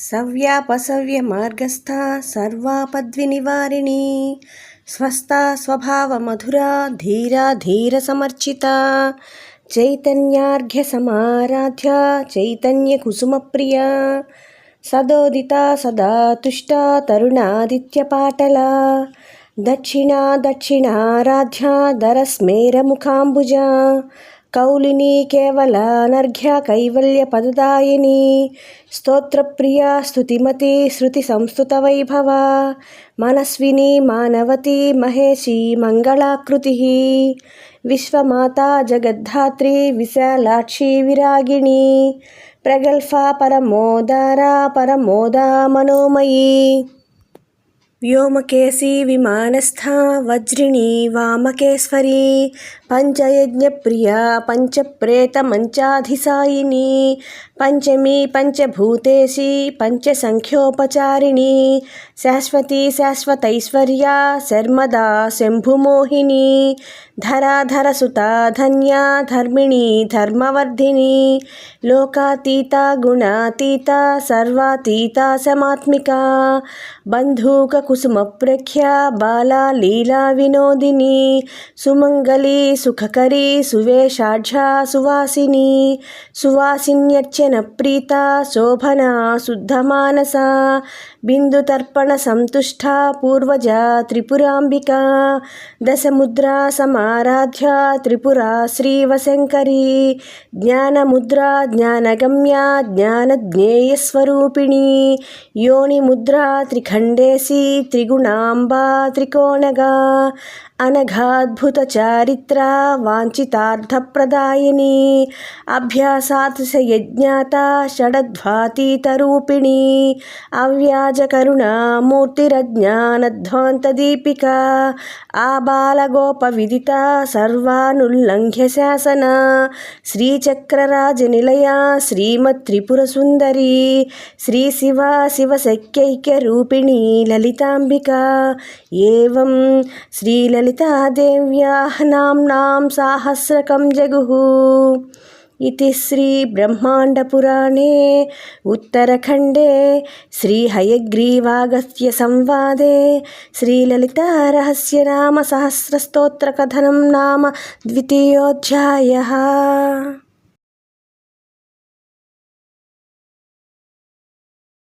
సవ్యాపసవ్యమార్గస్థా సర్వాపద్వినివారిణి స్వస్థా స్వభావమధురా ధీరా ధీరసమర్చితా చైతన్యార్ఘ్యసమారాధ్యా చైతన్యకుసుమప్రియా సదోదితా సదా తుష్టా తరుణాదిత్యపాటలా దక్షిణా దక్షిణారాధ్యా దరస్మేరముఖాంబుజా కౌలినీ కేవలానర్ఘ్య కైవల్యపదదాయిని స్తోత్రప్రియా స్తుతిమతి శృతి సంస్తుత వైభవ మనస్విని మానవతి మహేషి మంగళాకృతి విశ్వమాతా జగద్ధాత్రి విశాలాక్షి విరాగిణి ప్రగల్భా పరమోదారా పరమోదా మనోమయీ వ్యోమకేశీ విమానస్థా వజ్రిణీ వామకేశ్వరీ పంచయజ్ఞప్రియా పంచప్రేతమంచాధిసాయిని పంచమీ పంచభూతేశీ పంచసంఖ్యోపచారిణి శాశ్వతీ శాశ్వతైశ్వర్యా శర్మదా శంభుమోహిని ధరాధరసుతా ధన్యా ధర్మిణీ ధర్మవర్ధిని లోకాతీతా గుణాతీతా సర్వాతీతా సమాత్మికా బంధూకకుసుమప్రఖ్యా బాలా లీలా వినోదిని సుమంగళీ సుఖకరీ సువేషాఢ్యా సువాసిని సువాసిన్యర్చన ప్రీతా శోభనా శుద్ధమానసా బిందుతర్పణ సంతుష్టా పూర్వజా త్రిపురాంబికా దశముద్రా సమారాధ్యా త్రిపురా శ్రీవశంకరీ జ్ఞానముద్రా జ్ఞానగమ్యా జ్ఞానజ్ఞేయస్వరూపిణి యోనిముద్రా త్రిఖండేశీ త్రిగుణాంబా త్రికోణగా అనఘాద్భుత చారిత్రా వాంఛితార్థప్రదాయిని అభ్యాసాతిశయజ్ఞాత షడధ్వాతీతరూపిణి అవ్యాజకరుణామూర్తిరజ్ఞానధ్వాంతదీపికా ఆబాలగోపవిదిత సర్వానుల్లంఘ్య శాసన శ్రీచక్రరాజనిలయా శ్రీమత్త్రిపురసుందరీ శ్రీ శివ శివశక్యైక్యరూపిణి లలితాంబికా ఏవం శ్రీలలితాదేవ్యాః నామ్నాం సాహస్రకం జగుః इति श्री ब्रह्माण्डपुराणे उत्तरखण्डे श्रीहयग्रीवागस्त्य संवादे श्रीललितारहस्यनामसहस्रस्तोत्रकथनं नाम द्वितीयोऽध्यायः।